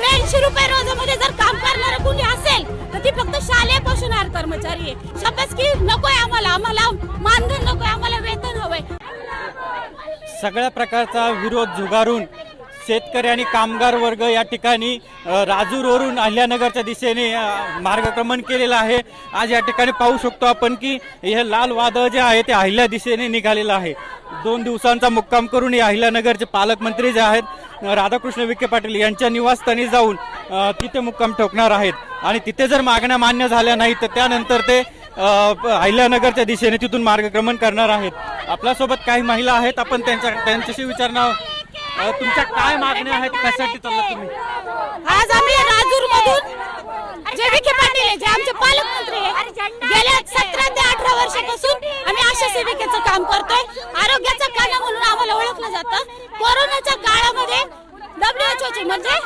₹83 रोजामध्ये जर काम करणारं कोणी असेल तर ती फक्त शालेय पोषण आहार कर्मचारी आहे। शाबासकी नकोय आम्हाला मानधन नकोय, आम्हाला वेतन हवंय। सगळ्या प्रकारचा विरोध झुगारून शेतकरी आणि कामगार वर्ग या ठिकाणी राजूरवरून अहिल्यानगरच्या दिशेने मार्गक्रमण केलेलं आहे। आज या ठिकाणी पाहू शकतो आपण की हे लाल वादळ जे आहे ते अहिल्या दिशेने निघालेलं आहे। 2 दिवसांचा मुक्काम करून अहिल्यानगरचे पालकमंत्री जे आहेत राधाकृष्ण विखे पाटील यांच्या निवासस्थानी जाऊन तिथे मुक्काम ठोकणार आहेत आणि तिथे जर मागण्या मान्य झाल्या नाही तर त्यानंतर ते अहिल्यानगरच्या दिशेने तिथून मार्गक्रमण करणार आहेत। आपल्यासोबत काही महिला आहेत, आपण त्यांच्याशी विचारणार। तुमच्या काय मागण्या आहेत, कशासाठी चालला तुम्ही? आज आम्ही राजूर मधून जे विखे पाटील जे आमचे पालकमंत्री गेल्या 17 ते 18 वर्षापासून आम्ही आशा सेविकेचं काम करतोय। आरोग्याचा काना म्हणून आम्हाला ओळखलं जातं। कोरोनाच्या काळामध्ये WHO म्हणजे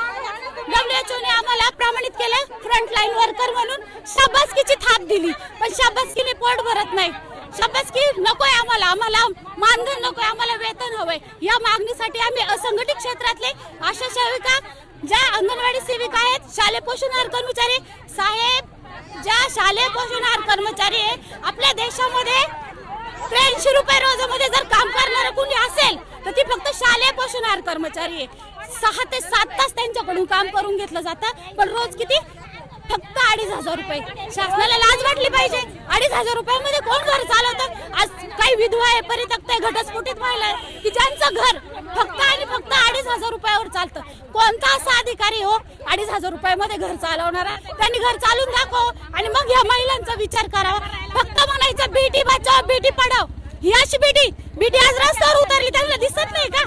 WHO ने आम्हाला प्रमाणित केलं फ्रंटलाईन वर्कर म्हणून। शाबासकीची थाप दिली, पण शाबासकीने पोट भरत नाही। शाबासकी नकोय आम्हाला मानधन नकोय, आम्हाला वेतन हवंय। या मागणीसाठी आम्ही असंघटित क्षेत्रातले आशा सेविका, ज्या अंगणवाडी सेविका आहेत, शालेय पोषण आहार कर्मचारी साहेब, ज्या शालेय पोषण आहार कर्मचारी आहे आपल्या देशामध्ये ₹83 रोजामध्ये जर काम करणारं कोणी असेल तर ती फक्त शालेय पोषण आहार कर्मचारी आहे। 6 ते 7 तास त्यांच्याकडून काम करून घेतलं जातं, पण रोज किती? फक्त ₹2,500। शासनाला लाज वाटली पाहिजे। ₹2,500 मध्ये कोण घर चालवतं? आज काही विधवा आहे, परित्यक्त आहे, घटस्फोटित महिला आहे की ज्यांचं घर फक्त आणि फक्त ₹2,500 चालतं। कोणता असा अधिकारी हो ₹2,500 मध्ये घर चालवणारा? त्यांनी घर चालून दाखव आणि मग या महिलांचा विचार करावा। फक्त म्हणायचं बेटी बचाव बेटी पढाव, ही अशी बेटी आज रस्त्यावर उतरली, त्यांना दिसत नाही का?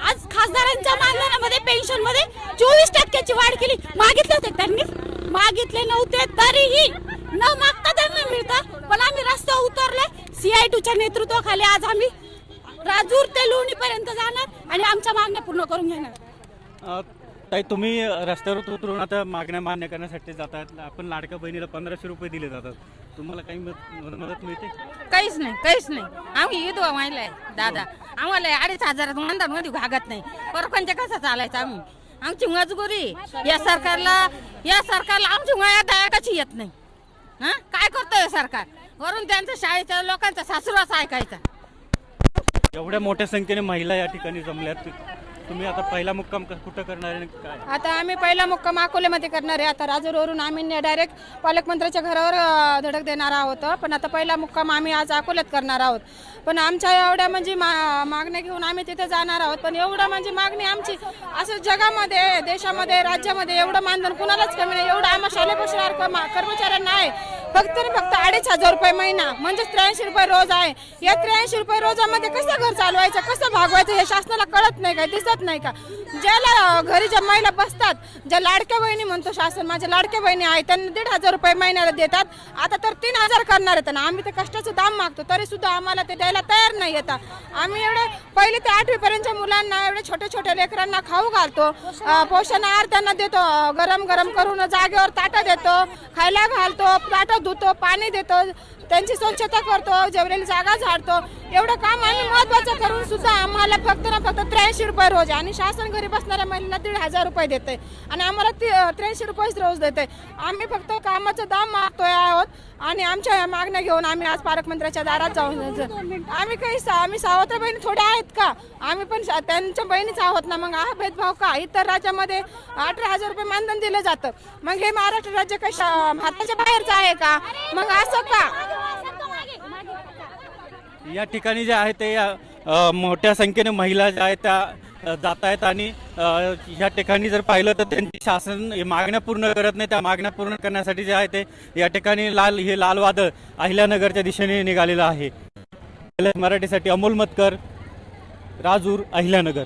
आज खासदारांच्या मानधनामध्ये पेन्शन मध्ये 24% वाढ केली। मागितले होते त्यांनी? मागितले नव्हते, तरीही न मागता त्यांना मिळतं। पण आम्ही रस्त्यावर उतरले, CI2च्या नेतृत्वाखाली आज आम्ही राजूर ते लोणी पर्यंत जाणार आणि आमच्या मागण्या पूर्ण करून घेणार। ताई, तुम्ही रस्त्यावर उतरून आता मागण्या मान्य करण्यासाठी जातात। आपण लाडक्या बहिणीला ₹1,500 दिले जातात, तुम्हाला काही मदत मिळते? काहीच नाही। आम्ही विधवा महिला आहे दादा, आम्हाला 2,500 मानधनामध्ये भागत नाही। परपंच कसं चालायचं? आमची मजबुरी। या सरकारला आमची माया दया कशी येत नाही? काय करतोय सरकार? वरून त्यांच्या शाळेच्या लोकांचा सासुरवास ऐकायचा। एवढ्या मोठ्या संख्येने महिला या ठिकाणी जमल्यात, तुम्ही आता पहिला मुक्काम कुठं करणार आहे? काय आता आम्ही पहिला मुक्काम अकोल्यामध्ये करणार आहे। आता राजूरवरून आम्ही डायरेक्ट पालकमंत्र्याच्या घरावर धडक देणार आहोत, पण आता पहिला मुक्काम आम्ही आज अकोल्यात करणार आहोत। पण आमच्या एवढ्या म्हणजे मागण्या घेऊन आम्ही तिथे जाणार आहोत, पण एवढं म्हणजे मागणी आमची असं जगामध्ये, देशामध्ये, राज्यामध्ये एवढं मानधन कुणालाच कमी नाही। एवढं आम्हा शालेय पोषण आहार कर्मचाऱ्यांना आहे फक्त ₹2,500 महिना, म्हणजे ₹83 रोज आहे। या ₹83 रोजामध्ये कसं घर चालवायचं, कसं भागवायचं हे शासनाला कळत नाही का? दिसत नाही का? ज्याला घरी ज्या महिला बसतात, ज्या लाडक्या बहिणी म्हणतो शासन, माझ्या लाडक्या बहिणी आहेत, त्यांना ₹1,500 महिन्याला देतात। आता तर 3,000 करणार आहेत ना। आम्ही ते कष्टाचं दाम मागतो तरी सुद्धा आम्हाला ते द्यायला तयार नाही येतात। आम्ही एवढे 1 ते 8वी पर्यंतच्या मुलांना, एवढे छोट्या लेकरांना खाऊ घालतो, पोषण आहार त्यांना देतो, गरम करून जागेवर ताटं देतो, खायला घालतो, ताटं धुतो, पाणी देतो, त्यांची स्वच्छता करतो, जेवलेली जागा झाडतो। एवढं काम आम्ही महत्वाचं करून सुद्धा आम्हाला फक्त ₹83 रोज आहे। आणि शासन घरी बसणाऱ्या महिलांना ₹1,500 देते आणि आम्हाला ₹83 रोज देते। आम्ही फक्त कामाचं दाम मागतोय आहोत आणि आमच्या मागण्या घेऊन आम्ही आज पालकमंत्र्याच्या दारात जाऊन आम्ही सावत्र बहिणी थोड्या आहेत का? आम्ही पण त्यांच्या बहिणीच आहोत ना। मग हा भेदभाव का? इतर राज्यामध्ये ₹18,000 मानधन दिलं जातं, मग हे महाराष्ट्र राज्य हाताच्या बाहेरचं आहे का? मग असं का? या ठिकाणी जे आहे ते मोठ्या संख्येने महिला ज्या आहेत त्या जात आहेत आणि या ठिकाणी जर पाहिलं तर त्यांची शासन मागण्या पूर्ण करत नाही। त्या मागण्या पूर्ण करण्यासाठी जे आहे ते या ठिकाणी हे लाल वादळ अहिल्यानगरच्या दिशेने निघालेलं आहे। मराठीसाठी अमोल मतकर, राजूर, अहिल्यानगर।